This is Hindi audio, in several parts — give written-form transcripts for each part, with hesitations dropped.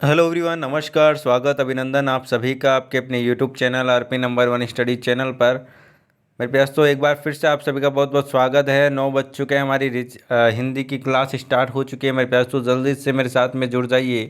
हेलो एवरीवन, नमस्कार, स्वागत, अभिनंदन आप सभी का आपके अपने YouTube channel RP number 1 study channel पर। मेरे प्यास तो एक बार फिर से आप सभी का बहुत बहुत स्वागत है। 9 बज चुके हैं, हमारी हिंदी की क्लास स्टार्ट हो चुकी है। मेरे प्यास तो जल्दी से मेरे साथ में जुड़ जाइए,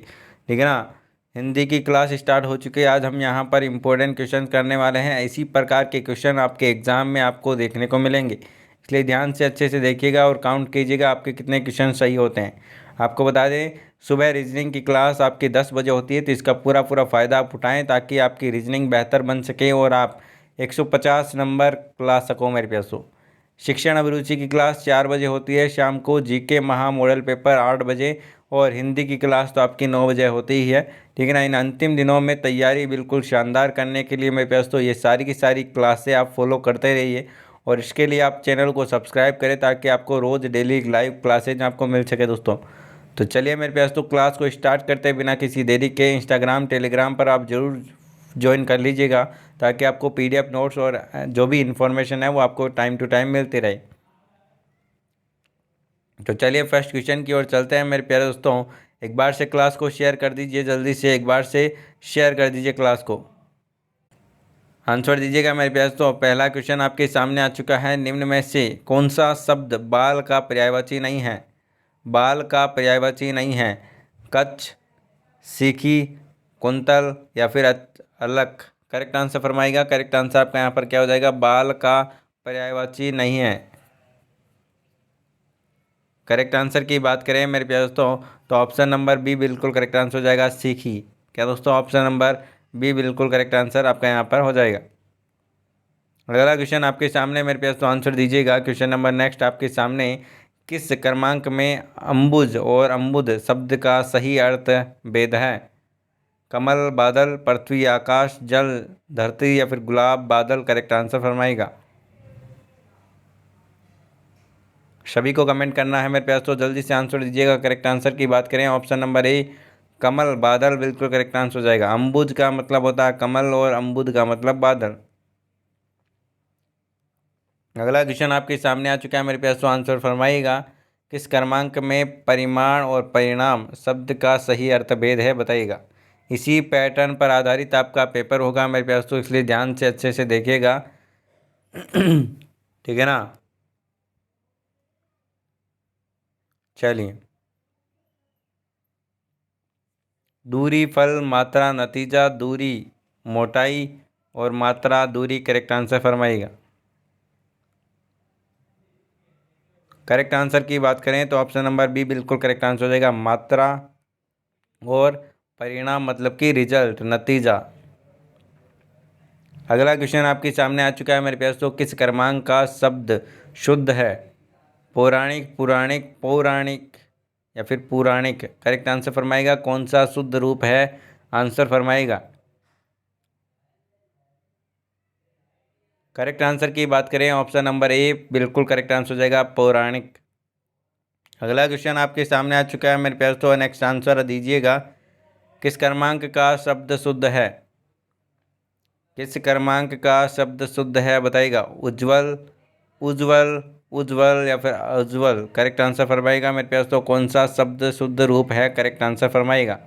ठीक है ना। हिंदी की क्लास स्टार्ट हो चुकी है। आज हम यहाँ पर इम्पोर्टेंट क्वेश्चन करने वाले हैं। इसी प्रकार के क्वेश्चन आपके एग्ज़ाम में आपको देखने को मिलेंगे, इसलिए ध्यान से अच्छे से देखिएगा और काउंट कीजिएगा आपके कितने क्वेश्चन सही होते हैं। आपको बता दें, सुबह रीजनिंग की क्लास आपकी 10 बजे होती है, तो इसका पूरा पूरा फ़ायदा आप उठाएं ताकि आपकी रीजनिंग बेहतर बन सके और आप 150 नंबर ला सको मेरे प्यासों। शिक्षण अभिरुचि की क्लास 4 बजे होती है शाम को। जीके महा मॉडल पेपर 8 बजे और हिंदी की क्लास तो आपकी 9 बजे होती ही है, ठीक है ना। इन अंतिम दिनों में तैयारी बिल्कुल शानदार करने के लिए मेरे प्यास तो ये सारी की सारी क्लासें आप फॉलो करते रहिए और इसके लिए आप चैनल को सब्सक्राइब करें ताकि आपको रोज़ डेली लाइव क्लासेज आपको मिल सके दोस्तों। तो चलिए मेरे प्यास तो क्लास को स्टार्ट करते बिना किसी देरी के इंस्टाग्राम टेलीग्राम पर आप ज़रूर ज्वाइन कर लीजिएगा ताकि आपको पीडीएफ नोट्स और जो भी इन्फॉर्मेशन है वो आपको टाइम टू टाइम मिलती रहे। तो चलिए फर्स्ट क्वेश्चन की ओर चलते हैं मेरे प्यारे दोस्तों। एक बार से क्लास को शेयर कर दीजिए, जल्दी से एक बार से शेयर कर दीजिए क्लास को। आंसर दीजिएगा मेरे प्यारे दोस्तों। पहला क्वेश्चन आपके सामने आ चुका है। निम्न में से कौन सा शब्द बाल का पर्यायवाची नहीं है? बाल का पर्यायवाची नहीं है। कच्छ, सीखी, कुंतल या फिर अलग। करेक्ट आंसर फरमाएगा। करेक्ट आंसर आपका यहाँ पर क्या हो जाएगा? बाल का पर्यायवाची नहीं है। करेक्ट आंसर की बात करें मेरे प्यारे दोस्तों तो ऑप्शन नंबर बी बिल्कुल करेक्ट आंसर हो जाएगा, सीखी। क्या दोस्तों? ऑप्शन नंबर बी बिल्कुल करेक्ट आंसर आपका यहाँ पर हो जाएगा। अगला क्वेश्चन आपके सामने मेरे प्यारे दोस्तों, आंसर दीजिएगा। क्वेश्चन नंबर नेक्स्ट आपके सामने। किस क्रमांक में अम्बुज और अम्बुद शब्द का सही अर्थ भेद है? कमल, बादल, पृथ्वी, आकाश, जल, धरती या फिर गुलाब, बादल। करेक्ट आंसर फरमाएगा। सभी को कमेंट करना है मेरे प्यास, तो जल्दी से आंसर दीजिएगा। करेक्ट आंसर की बात करें ऑप्शन नंबर ए कमल, बादल बिल्कुल करेक्ट आंसर हो जाएगा। अम्बुज का मतलब होता है कमल और अम्बुद का मतलब बादल। अगला क्वेश्चन आपके सामने आ चुका है मेरे प्यास, तो आंसर फरमाइएगा। किस क्रमांक में परिमाण और परिणाम शब्द का सही अर्थ भेद है बताइएगा। इसी पैटर्न पर आधारित आपका पेपर होगा मेरे प्यास, तो इसलिए ध्यान से अच्छे से देखिएगा ठीक है ना। चलिए, दूरी, फल, मात्रा, नतीजा, दूरी, मोटाई और मात्रा, दूरी। करेक्ट आंसर फरमाइएगा। करेक्ट आंसर की बात करें तो ऑप्शन नंबर बी बिल्कुल करेक्ट आंसर हो जाएगा, मात्रा और परिणाम मतलब कि रिजल्ट, नतीजा। अगला क्वेश्चन आपके सामने आ चुका है मेरे प्यास, तो किस क्रमांक का शब्द शुद्ध है? पौराणिक, पुराणिक, पौराणिक या फिर पुराणिक। करेक्ट आंसर फरमाएगा। कौन सा शुद्ध रूप है? आंसर फरमाएगा। करेक्ट आंसर की बात करें ऑप्शन नंबर ए बिल्कुल करेक्ट आंसर हो जाएगा, पौराणिक। अगला क्वेश्चन आपके सामने आ चुका है मेरे प्यार, तो नेक्स्ट आंसर दीजिएगा। किस क्रमांक का शब्द शुद्ध है? किस क्रमांक का शब्द शुद्ध है बताइएगा। उज्जवल, उज्जवल, उज्जवल या फिर उज्जवल। करेक्ट आंसर फरमाइएगा मेरे प्यार, तो कौन सा शब्द शुद्ध रूप है? करेक्ट आंसर फरमाइएगा।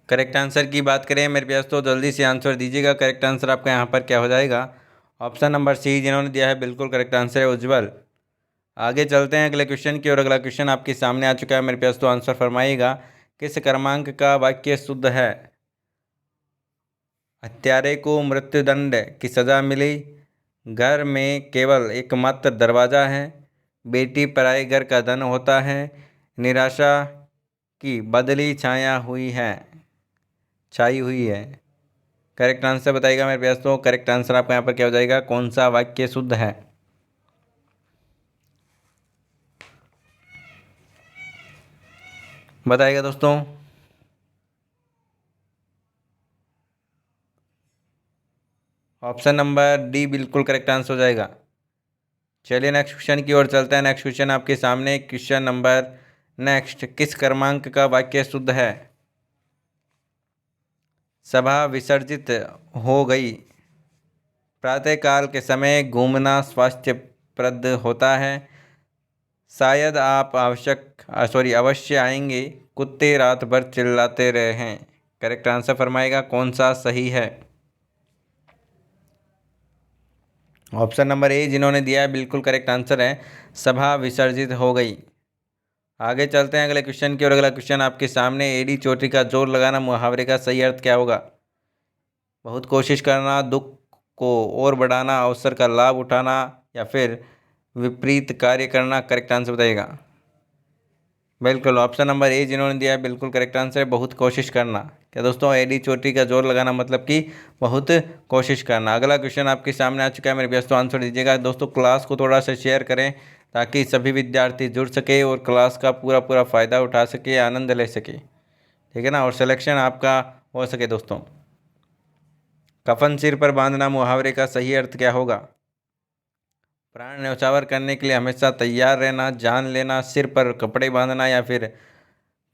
करेक्ट आंसर की बात करें मेरे प्यास, तो जल्दी से आंसर दीजिएगा। करेक्ट आंसर आपका यहाँ पर क्या हो जाएगा? ऑप्शन नंबर सी जिन्होंने दिया है बिल्कुल करेक्ट आंसर है, उज्जवल। आगे चलते हैं अगले क्वेश्चन की, और अगला क्वेश्चन आपके सामने आ चुका है मेरे प्यास, तो आंसर फरमाइएगा। किस क्रमांक का वाक्य शुद्ध है? हत्यारे को मृत्युदंड की सजा मिली, घर में केवल एकमात्र दरवाजा है, बेटी पराए घर का धन होता है, निराशा की बदली छाई हुई है। करेक्ट आंसर बताइएगा मेरे प्यास, तो करेक्ट आंसर आपका यहाँ पर क्या हो जाएगा? कौन सा वाक्य शुद्ध है? बताइएगा दोस्तों। ऑप्शन नंबर डी बिल्कुल करेक्ट आंसर हो जाएगा। चलिए नेक्स्ट क्वेश्चन की ओर चलते हैं। नेक्स्ट क्वेश्चन आपके सामने, क्वेश्चन नंबर नेक्स्ट। किस क्रमांक का वाक्य शुद्ध है? सभा विसर्जित हो गई, प्रातःकाल के समय घूमना स्वास्थ्यप्रद होता है, शायद आप अवश्य आएंगे, कुत्ते रात भर चिल्लाते रहे हैं। करेक्ट आंसर फरमाएगा कौन सा सही है। ऑप्शन नंबर ए जिन्होंने दिया है बिल्कुल करेक्ट आंसर है, सभा विसर्जित हो गई। आगे चलते हैं अगले क्वेश्चन की और अगला क्वेश्चन आपके सामने, एड़ी चोटी का जोर लगाना मुहावरे का सही अर्थ क्या होगा। बहुत कोशिश करना, दुख को और बढ़ाना, अवसर का लाभ उठाना या फिर विपरीत कार्य करना। करेक्ट आंसर बताइएगा। बिल्कुल ऑप्शन नंबर ए जिन्होंने दिया है बिल्कुल करेक्ट आंसर है, बहुत कोशिश करना। क्या दोस्तों, एड़ी चोटी का जोर लगाना मतलब कि बहुत कोशिश करना। अगला क्वेश्चन आपके सामने आ चुका है मेरे पास, तो आंसर दीजिएगा। दोस्तों क्लास को थोड़ा सा शेयर करें ताकि सभी विद्यार्थी जुड़ सके और क्लास का पूरा पूरा फ़ायदा उठा सके, आनंद ले सके, ठीक है ना, और सिलेक्शन आपका हो सके। दोस्तों कफन सिर पर बांधना मुहावरे का सही अर्थ क्या होगा। प्राण न्यौछावर करने के लिए हमेशा तैयार रहना, जान लेना, सिर पर कपड़े बांधना या फिर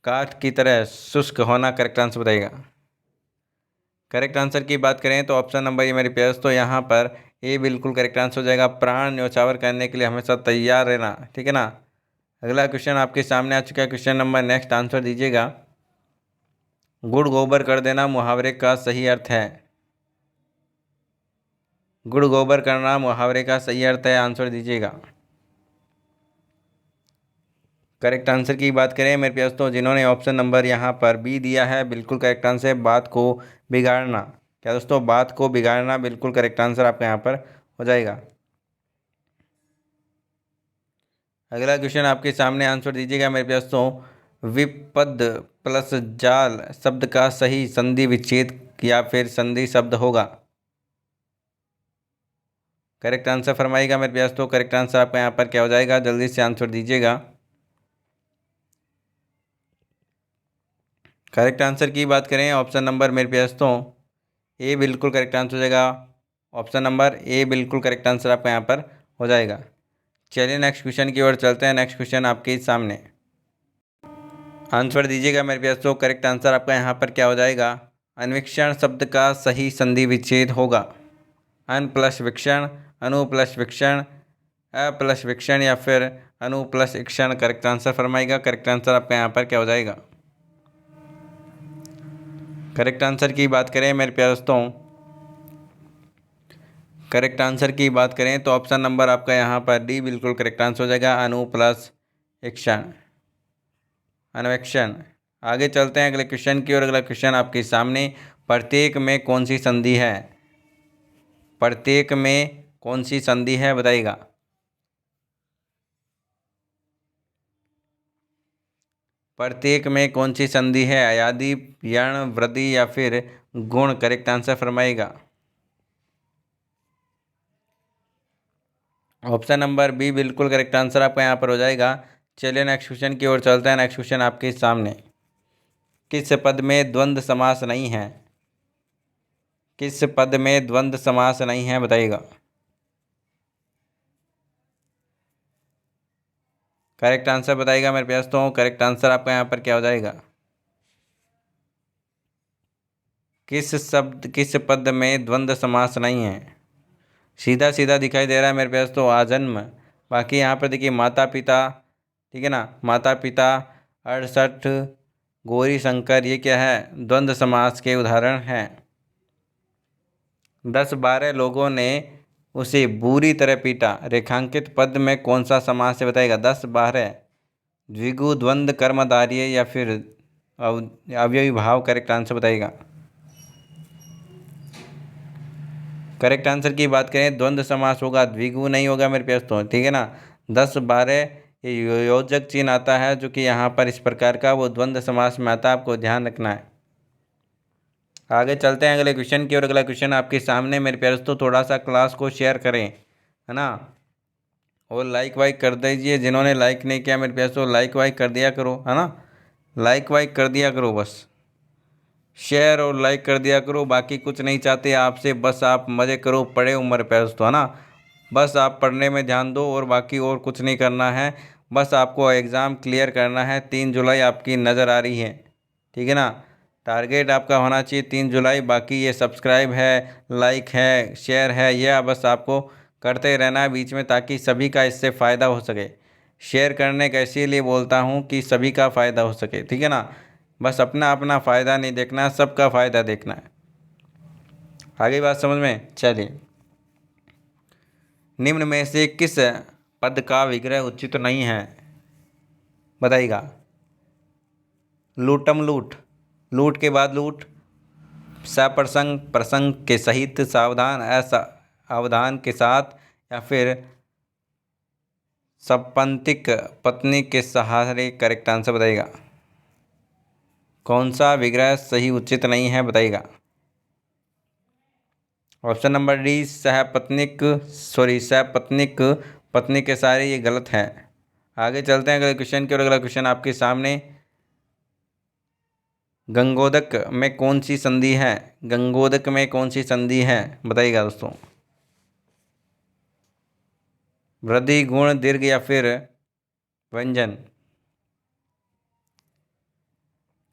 काठ की तरह शुष्क होना। करेक्ट आंसर बताइएगा। करेक्ट आंसर की बात करें तो ऑप्शन नंबर ये मेरे पास, तो यहाँ पर ए बिल्कुल करेक्ट आंसर हो जाएगा, प्राण न्यौछावर करने के लिए हमेशा तैयार रहना, ठीक है ना। अगला क्वेश्चन आपके सामने आ चुका है, क्वेश्चन नंबर नेक्स्ट आंसर दीजिएगा। गुड़ गोबर कर देना मुहावरे का सही अर्थ है। गुड़ गोबर करना मुहावरे का सही अर्थ है, आंसर दीजिएगा। करेक्ट आंसर की बात करें मेरे पास, तो जिन्होंने ऑप्शन नंबर यहाँ पर बी दिया है बिल्कुल करेक्ट आंसर है, बात को बिगाड़ना। क्या दोस्तों, बात को बिगाड़ना बिल्कुल करेक्ट आंसर आपका यहाँ पर हो जाएगा। अगला क्वेश्चन आपके सामने आंसर दीजिएगा मेरे पास, तो विपद प्लस जाल शब्द का सही संधि विच्छेद या फिर संधि शब्द होगा। करेक्ट आंसर फरमाइएगा मेरे पास, तो करेक्ट आंसर आपका यहाँ पर क्या हो जाएगा, जल्दी से आंसर दीजिएगा। करेक्ट आंसर की बात करें ऑप्शन नंबर मेरे पास, तो ए बिल्कुल करेक्ट आंसर हो जाएगा। ऑप्शन नंबर ए बिल्कुल करेक्ट आंसर आपका यहाँ पर हो जाएगा। चलिए नेक्स्ट क्वेश्चन की ओर चलते हैं। नेक्स्ट क्वेश्चन आपके सामने, आंसर दीजिएगा मेरे पास, तो करेक्ट आंसर आपका यहाँ पर क्या हो जाएगा, अन्वीक्षण शब्द का सही संधि विच्छेद होगा। अन प्लस वीक्षण, अनु प्लस वीक्षण, अ प्लस वीक्षण या फिर अनु प्लस ईक्षण। करेक्ट आंसर फरमाएगा। करेक्ट आंसर आपका यहाँ पर क्या हो जाएगा। करेक्ट आंसर की बात करें मेरे प्यारे दोस्तों, करेक्ट आंसर की बात करें तो ऑप्शन नंबर आपका यहाँ पर डी बिल्कुल करेक्ट आंसर हो जाएगा, अनु प्लस ईक्षण, अन्वेक्षण। आगे चलते हैं अगले क्वेश्चन की और अगला क्वेश्चन आपके सामने, प्रत्येक में कौन सी संधि है। प्रत्येक में कौन सी संधि है बताइएगा। प्रत्येक में कौन सी संधि है, अयादि, यण, वृद्धि या फिर गुण। करेक्ट आंसर फरमाइएगा। ऑप्शन नंबर बी बिल्कुल करेक्ट आंसर आपका यहाँ पर हो जाएगा। चलिए नेक्स्ट क्वेश्चन की ओर चलते हैं। नेक्स्ट क्वेश्चन आपके सामने, किस पद में द्वंद्व समास नहीं है। किस पद में द्वंद्व समास नहीं है बताइएगा। करेक्ट आंसर बताइएगा मेरे पास, तो करेक्ट आंसर आपका यहाँ पर क्या हो जाएगा। किस पद में द्वंद्व समास नहीं है। सीधा सीधा दिखाई दे रहा है मेरे पास, तो आजन्म। बाकी यहाँ पर देखिए माता पिता, ठीक है ना, माता पिता, 68, गौरी शंकर, ये क्या है, द्वंद्व समास के उदाहरण हैं। 10-12 लोगों ने उसे बुरी तरह पीटा, रेखांकित पद में कौन सा समास है बताइएगा। 10-12 द्विगु, द्वंद्व, कर्मधारय या फिर अवयवी भाव। करेक्ट आंसर बताइएगा। करेक्ट आंसर की बात करें द्वंद्व समास होगा, द्विगु नहीं होगा मेरे पास, तो ठीक है ना। 10-12 ये योजक चिन्ह आता है जो कि यहाँ पर इस प्रकार का, वो द्वंद्व समास में आता है, आपको ध्यान रखना है। आगे चलते हैं अगले क्वेश्चन की और अगला क्वेश्चन आपके सामने मेरे प्यारे दोस्तों, थोड़ा सा क्लास को शेयर करें, है ना, और लाइक वाइक कर दीजिए। जिन्होंने लाइक नहीं किया मेरे प्यारे दोस्तों, लाइक वाइक कर दिया करो, है ना, लाइक वाइक कर दिया करो, बस शेयर और लाइक कर दिया करो। बाकी कुछ नहीं चाहते आपसे, बस आप मज़े करो, पढ़े उम्र पे दोस्तों, है ना, बस आप पढ़ने में ध्यान दो और बाकी और कुछ नहीं करना है। बस आपको एग्ज़ाम क्लियर करना है। 3 जुलाई आपकी नज़र आ रही है, ठीक है ना, टारगेट आपका होना चाहिए 3 जुलाई। बाकी ये सब्सक्राइब है, लाइक है, शेयर है, यह बस आपको करते रहना है बीच में, ताकि सभी का इससे फ़ायदा हो सके। शेयर करने का इसीलिए बोलता हूँ कि सभी का फ़ायदा हो सके, ठीक है ना। बस अपना अपना फ़ायदा नहीं देखना, सबका फ़ायदा देखना है। आगे बात समझ में। चलिए, निम्न में से किस पद का विग्रह उचित नहीं है, बताइएगा। लूटम लूट, लूट के बाद लूट, सप्रसंग, प्रसंग के सहित, सावधान, असावधान के साथ, या फिर सपंतिक, पत्नी के सहारे। करेक्ट आंसर बताइएगा। कौन सा विग्रह सही उचित नहीं है, बताइएगा। ऑप्शन नंबर डी, सपत्निक, पत्नी के सहारे, ये गलत है। आगे चलते हैं अगले क्वेश्चन की ओर। अगला क्वेश्चन आपके सामने, गंगोदक में कौन सी संधि है, गंगोदक में कौन सी संधि है, बताइएगा दोस्तों। वृद्धि, गुण, दीर्घ या फिर व्यंजन।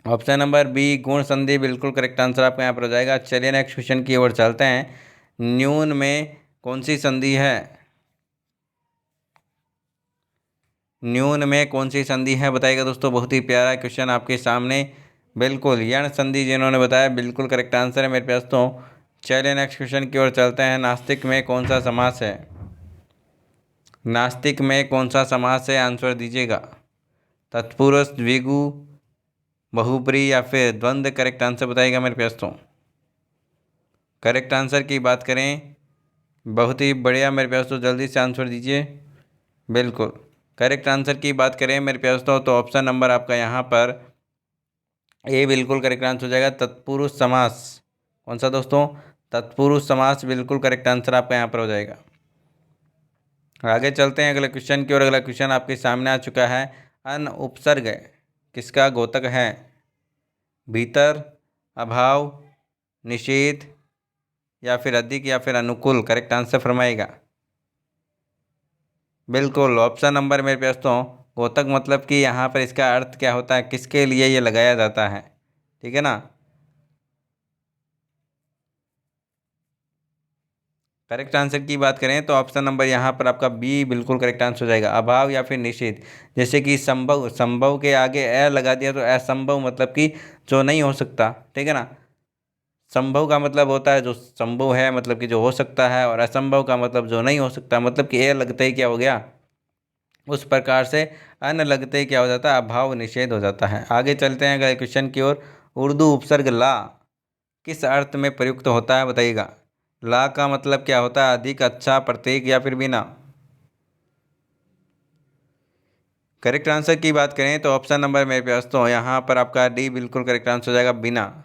ऑप्शन नंबर बी, गुण संधि, बिल्कुल करेक्ट आंसर आपका यहाँ पर हो जाएगा। चलिए नेक्स्ट क्वेश्चन की ओर चलते हैं। न्यून में कौन सी संधि है, न्यून में कौन सी संधि है, बताइएगा दोस्तों। बहुत ही प्यारा क्वेश्चन आपके सामने, बिल्कुल यण संधि जिन्होंने बताया, बिल्कुल करेक्ट आंसर है मेरे पास। तो चलिए नेक्स्ट क्वेश्चन की ओर चलते हैं। नास्तिक में कौन सा समास है, नास्तिक में कौन सा समास है, आंसर दीजिएगा। तत्पुरुष, द्विगु, बहुब्री या फिर द्वंद्व। करेक्ट आंसर बताइएगा मेरे पास। तो करेक्ट आंसर की बात करें, बहुत ही बढ़िया मेरे पास, तो जल्दी से आंसर दीजिए। बिल्कुल करेक्ट आंसर की बात करें मेरे पास तो ऑप्शन नंबर आपका यहाँ पर ए बिल्कुल करेक्ट आंसर हो जाएगा, तत्पुरुष समास। कौन सा दोस्तों, तत्पुरुष समास, बिल्कुल करेक्ट आंसर आपका यहाँ पर हो जाएगा। आगे चलते हैं अगले क्वेश्चन की ओर। अगला क्वेश्चन आपके सामने आ चुका है। अन उपसर्ग किसका घोतक है, भीतर, अभाव, निषेध या फिर अधिक या फिर अनुकूल। करेक्ट आंसर फरमाएगा। बिल्कुल ऑप्शन नंबर मेरे पास तो घोतक मतलब कि यहाँ पर इसका अर्थ क्या होता है, किसके लिए ये लगाया जाता है, ठीक है ना। करेक्ट आंसर की बात करें तो ऑप्शन नंबर यहाँ पर आपका बी बिल्कुल करेक्ट आंसर हो जाएगा, अभाव या फिर निषेध। जैसे कि संभव, संभव के आगे ए लगा दिया तो असंभव मतलब कि जो नहीं हो सकता, ठीक है ना। संभव का मतलब होता है जो संभव है, मतलब कि जो हो सकता है, और असंभव का मतलब जो नहीं हो सकता, मतलब कि ए लगते ही क्या हो गया, उस प्रकार से अन लगते ही क्या हो जाता है, अभाव निषेध हो जाता है। आगे चलते हैं अगले क्वेश्चन की ओर। उर्दू उपसर्ग ला किस अर्थ में प्रयुक्त होता है, बताइएगा। ला का मतलब क्या होता है, अधिक, अच्छा, प्रत्येक या फिर बिना। करेक्ट आंसर की बात करें तो ऑप्शन नंबर मेरे पास तो यहाँ पर आपका डी बिल्कुल करेक्ट आंसर हो जाएगा, बिना।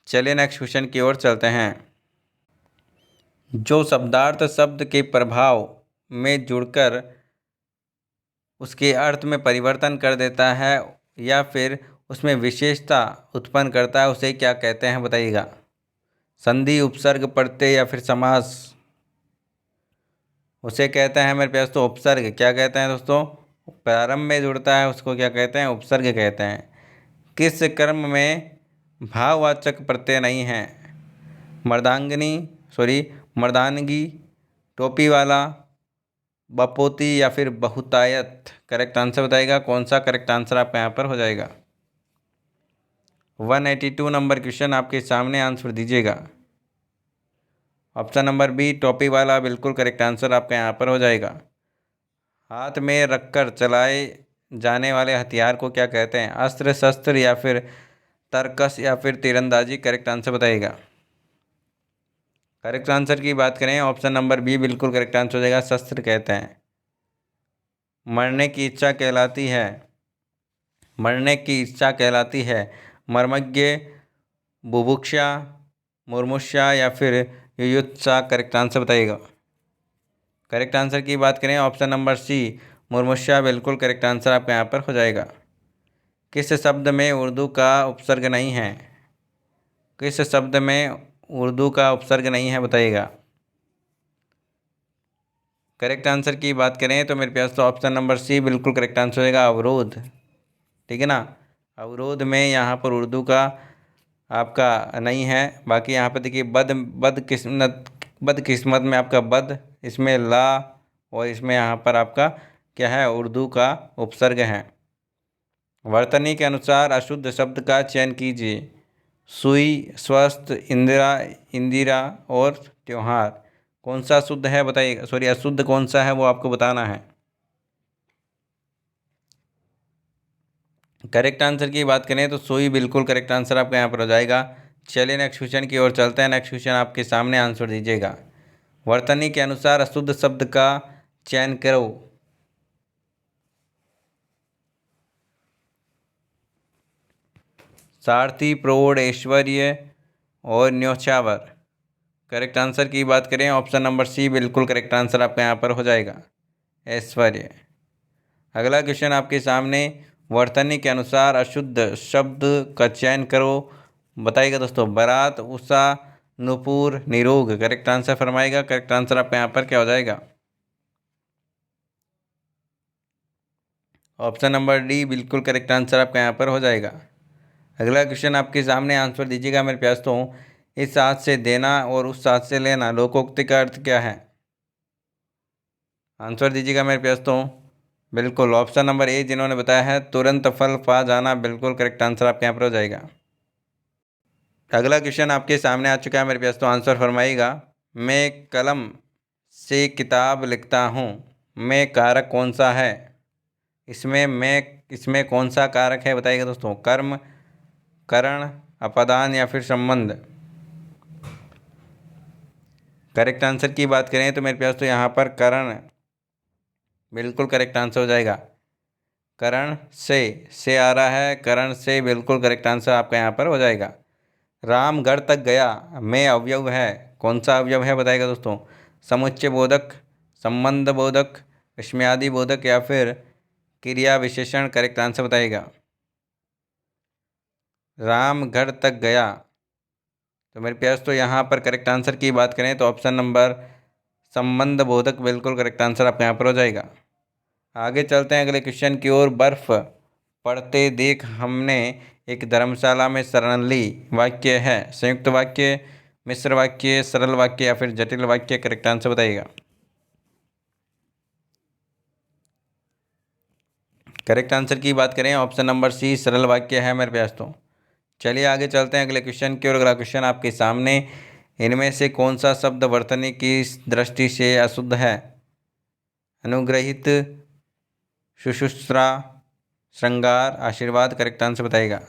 चलिए नेक्स्ट क्वेश्चन की ओर चलते हैं। जो शब्दार्थ शब्द के प्रभाव में जुड़कर उसके अर्थ में परिवर्तन कर देता है या फिर उसमें विशेषता उत्पन्न करता है, उसे क्या कहते हैं, बताइएगा। संधि, उपसर्ग, प्रत्यय या फिर समास। उसे कहते हैं मेरे पास तो उपसर्ग। क्या कहते हैं दोस्तों, प्रारंभ में जुड़ता है उसको क्या कहते हैं, उपसर्ग कहते हैं। किस कर्म में भाववाचक प्रत्यय नहीं है, मर्दांगिनी, मर्दानगी, टोपी वाला, बपोती या फिर बहुतायत। करेक्ट आंसर बताइएगा, कौन सा करेक्ट आंसर आपका यहाँ पर हो जाएगा। 182 नंबर क्वेश्चन आपके सामने, आंसर दीजिएगा। ऑप्शन नंबर बी, टोपी वाला, बिल्कुल करेक्ट आंसर आपका यहाँ पर हो जाएगा। हाथ में रखकर चलाए जाने वाले हथियार को क्या कहते हैं, अस्त्र, शस्त्र या फिर तरकस या फिर तीरंदाजी। करेक्ट आंसर बताइएगा। करेक्ट आंसर की बात करें ऑप्शन नंबर बी बिल्कुल करेक्ट आंसर हो जाएगा, शस्त्र कहते हैं। मरने की इच्छा कहलाती है, मरने की इच्छा कहलाती है मर्मज्ञ, बुभुक्षा, मुर्मुक्षा या फिर युयुत्सा। करेक्ट आंसर बताइएगा। करेक्ट आंसर की बात करें ऑप्शन नंबर सी, मुर्मुक्षा, बिल्कुल करेक्ट आंसर आपका यहाँ पर हो जाएगा। किस शब्द में उर्दू का उपसर्ग नहीं है, किस शब्द में उर्दू का उपसर्ग नहीं है, बताइएगा। करेक्ट आंसर की बात करें तो मेरे पास तो ऑप्शन नंबर सी बिल्कुल करेक्ट आंसर होगा, अवरोध, ठीक है ना। अवरोध में यहाँ पर उर्दू का आपका नहीं है। बाकी यहाँ पर देखिए बदकिस्मत में आपका बद, इसमें ला, और इसमें यहाँ पर आपका क्या है, उर्दू का उपसर्ग है। वर्तनी के अनुसार अशुद्ध शब्द का चयन कीजिए। सुई, स्वस्थ, इंदिरा, इंदिरा और त्योहार। कौन सा शुद्ध है बताइए, सॉरी अशुद्ध कौन सा है वो आपको बताना है। करेक्ट आंसर की बात करें तो सुई बिल्कुल करेक्ट आंसर आपका यहाँ पर हो जाएगा। चलिए नेक्स्ट क्वेश्चन की ओर चलते हैं। नेक्स्ट क्वेश्चन आपके सामने, आंसर दीजिएगा। वर्तनी के अनुसार अशुद्ध शब्द का चयन करो। सारथी, प्रौढ़, ऐश्वर्य और न्योछावर। करेक्ट आंसर की बात करें ऑप्शन नंबर सी बिल्कुल करेक्ट आंसर आपका यहाँ पर हो जाएगा, ऐश्वर्य। अगला क्वेश्चन आपके सामने, वर्तनी के अनुसार अशुद्ध शब्द का चयन करो। बताइएगा दोस्तों, बारात, उषा, नुपुर, निरोग। करेक्ट आंसर फरमाएगा। करेक्ट आंसर आपका यहाँ पर क्या हो जाएगा, ऑप्शन नंबर डी बिल्कुल करेक्ट आंसर आपका यहाँ पर हो जाएगा। अगला क्वेश्चन आपके सामने, आंसर दीजिएगा मेरे प्यास। तो इस हाथ से देना और उस हाथ से लेना लोकोक्ति का अर्थ क्या है। आंसर दीजिएगा मेरे प्यास। तो बिल्कुल ऑप्शन नंबर ए जिन्होंने बताया है, तुरंत फल पा जाना, बिल्कुल करेक्ट आंसर आपके यहाँ पर हो जाएगा। अगला क्वेश्चन आपके सामने आ चुका है मेरे प्यास। तो आंसर फरमाइएगा। मैं कलम से किताब लिखता हूँ, मैं कारक कौन सा है। इसमें कौन सा कारक है बताइएगा दोस्तों, कर्म, करण, अपदान या फिर संबंध। करेक्ट आंसर की बात करें तो मेरे प्यास तो यहाँ पर करण बिल्कुल करेक्ट आंसर हो जाएगा। करण से आ रहा है, करण से बिल्कुल करेक्ट आंसर आपका यहाँ पर हो जाएगा। राम घर तक गया, मैं अवयव है, कौन सा अवयव है बताइएगा दोस्तों, समुच्चय बोधक, संबंध बोधक, विस्मयादि बोधक या फिर क्रिया विशेषण। करेक्ट आंसर बताइएगा। राम घर तक गया, तो मेरे प्यास तो यहाँ पर करेक्ट आंसर की बात करें तो ऑप्शन नंबर संबंध बोधक बिल्कुल करेक्ट आंसर आपके यहाँ पर हो जाएगा। आगे चलते हैं अगले क्वेश्चन की ओर। बर्फ पड़ते देख हमने एक धर्मशाला में शरण ली। वाक्य है संयुक्त वाक्य, मिश्र वाक्य, सरल वाक्य या फिर जटिल वाक्य। करेक्ट आंसर बताइएगा। करेक्ट आंसर की बात करें ऑप्शन नंबर सी सरल वाक्य है मेरे प्यास। तो चलिए आगे चलते हैं अगले क्वेश्चन की ओर। अगला क्वेश्चन आपके सामने, इनमें से कौन सा शब्द वर्तनी की दृष्टि से अशुद्ध है। अनुग्रहित, शुश्रूषा, श्रृंगार, आशीर्वाद। करेक्ट आंसर बताइएगा।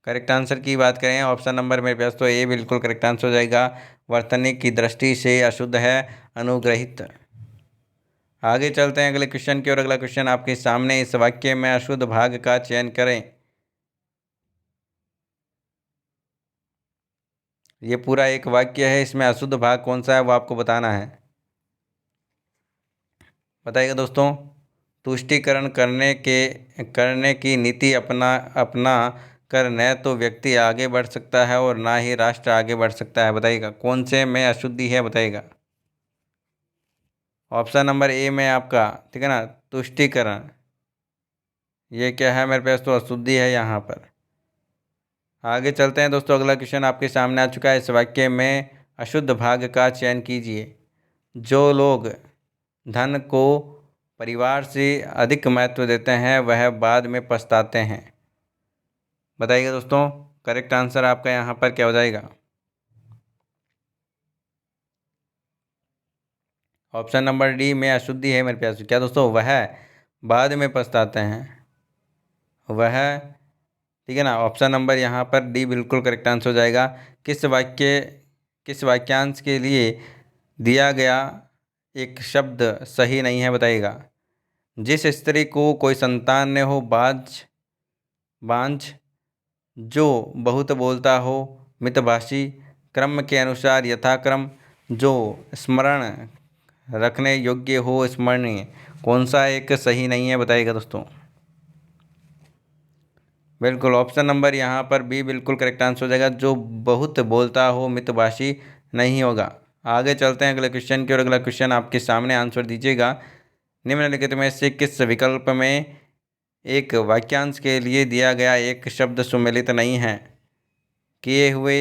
करेक्ट आंसर की बात करें ऑप्शन नंबर मेरे पास तो ए बिल्कुल करेक्ट आंसर हो जाएगा। वर्तनी की दृष्टि से अशुद्ध है अनुग्रहित। आगे चलते हैं अगले क्वेश्चन की ओर। अगला क्वेश्चन आपके सामने, इस वाक्य में अशुद्ध भाग का चयन करें। ये पूरा एक वाक्य है, इसमें अशुद्ध भाग कौन सा है वो आपको बताना है। बताइएगा दोस्तों। तुष्टीकरण करने की नीति अपना अपना कर न तो व्यक्ति आगे बढ़ सकता है और ना ही राष्ट्र आगे बढ़ सकता है। बताइएगा कौन से में अशुद्धि है बताइएगा। ऑप्शन नंबर ए में आपका, ठीक है ना, तुष्टीकरण, ये क्या है मेरे पास तो अशुद्धि है यहाँ पर। आगे चलते हैं दोस्तों। अगला क्वेश्चन आपके सामने आ चुका है। इस वाक्य में अशुद्ध भाग का चयन कीजिए। जो लोग धन को परिवार से अधिक महत्व देते हैं वह बाद में पछताते हैं। बताइएगा दोस्तों, करेक्ट आंसर आपका यहाँ पर क्या हो जाएगा। ऑप्शन नंबर डी में अशुद्धि है मेरे प्यास। क्या दोस्तों, वह बाद में पछताते हैं, वह, ठीक है ना। ऑप्शन नंबर यहाँ पर डी बिल्कुल करेक्ट आंसर हो जाएगा। किस वाक्यांश के लिए दिया गया एक शब्द सही नहीं है बताइएगा। जिस स्त्री को कोई संतान न हो, बांझ, जो बहुत बोलता हो, मितभाषी, क्रम के अनुसार यथाक्रम, जो स्मरण रखने योग्य हो, स्मरणीय। कौन सा एक सही नहीं है बताइएगा दोस्तों। बिल्कुल ऑप्शन नंबर यहाँ पर बी बिल्कुल करेक्ट आंसर हो जाएगा। जो बहुत बोलता हो, मितभाषी नहीं होगा। आगे चलते हैं अगले क्वेश्चन की ओर। अगला क्वेश्चन आपके सामने, आंसर दीजिएगा। निम्नलिखित में से किस विकल्प में एक वाक्यांश के लिए दिया गया एक शब्द सुमेलित नहीं है। किए हुए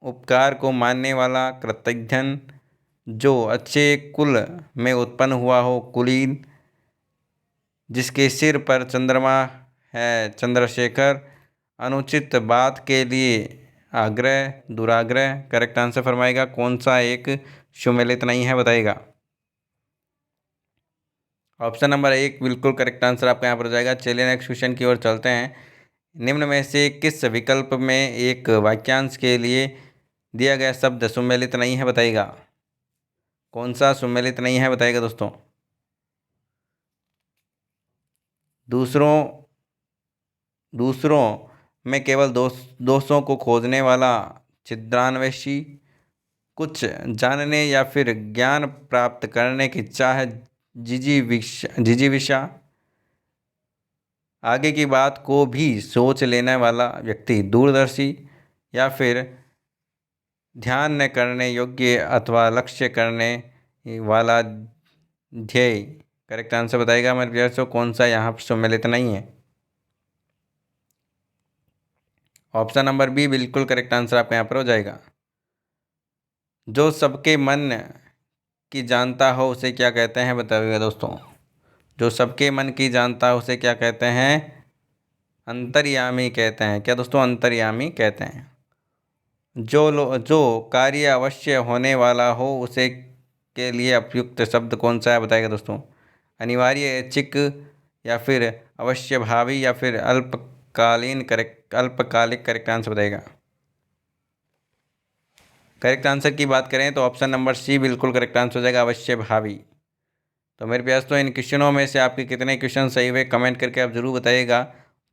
उपकार को मानने वाला, कृतघ्न, जो अच्छे कुल में उत्पन्न हुआ हो, कुलीन, जिसके सिर पर चंद्रमा है, चंद्रशेखर, अनुचित बात के लिए आग्रह, दुराग्रह। करेक्ट आंसर फरमाएगा कौन सा एक सुमेलित नहीं है, बताइएगा। ऑप्शन नंबर 1 बिल्कुल करेक्ट आंसर आपका यहाँ पर हो जाएगा। चलिए नेक्स्ट क्वेश्चन की ओर चलते हैं। निम्न में से किस विकल्प में एक वाक्यांश के लिए दिया गया शब्द सुमेलित नहीं है, बताइएगा। कौन सा सुमेलित नहीं है, बताइएगा दोस्तों। दूसरों में केवल दोषों को खोजने वाला, छिद्रान्वेषी, कुछ जानने या फिर ज्ञान प्राप्त करने की चाह, जिजीविषा, आगे की बात को भी सोच लेने वाला व्यक्ति, दूरदर्शी, या फिर ध्यान न करने योग्य अथवा लक्ष्य करने वाला, ध्येय। करेक्ट आंसर बताइएगा मेरे प्यारे, कौन सा यहाँ पर सम्मिलित नहीं है। ऑप्शन नंबर बी बिल्कुल करेक्ट आंसर आपका यहाँ पर हो जाएगा। जो सबके मन की जानता हो उसे क्या कहते हैं, बताइएगा दोस्तों। जो सबके मन की जानता हो उसे क्या कहते हैं, अंतर्यामी कहते हैं। क्या दोस्तों, अंतर्यामी कहते हैं। जो कार्य अवश्य होने वाला हो उसे के लिए उपयुक्त शब्द कौन सा है, बताइएगा दोस्तों। अनिवार्य, ऐच्छिक, या फिर अवश्यभावी, या फिर अल्पकालिक। करेक्ट आंसर बताइएगा। करेक्ट आंसर की बात करें तो ऑप्शन नंबर सी बिल्कुल करेक्ट आंसर हो जाएगा, अवश्यभावी। तो मेरे प्यास इन क्वेश्चनों में से आपके कितने क्वेश्चन सही हुए कमेंट करके आप ज़रूर बताइएगा।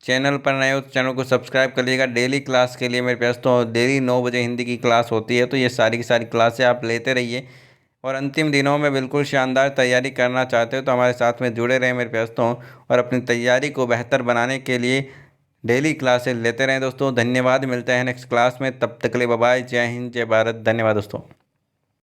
चैनल पर नए हो तो चैनल को सब्सक्राइब कर लीजिएगा। डेली क्लास के लिए मेरे पास तो डेली 9 बजे हिंदी की क्लास होती है, तो ये सारी की सारी क्लासें आप लेते रहिए। और अंतिम दिनों में बिल्कुल शानदार तैयारी करना चाहते हो तो हमारे साथ में जुड़े रहें मेरे प्यास तो, और अपनी तैयारी को बेहतर बनाने के लिए डेली क्लासें लेते रहें दोस्तों। धन्यवाद, मिलते हैं नेक्स्ट क्लास में, तब तक के लिए बाय बाय। जय हिंद, जय भारत, धन्यवाद दोस्तों।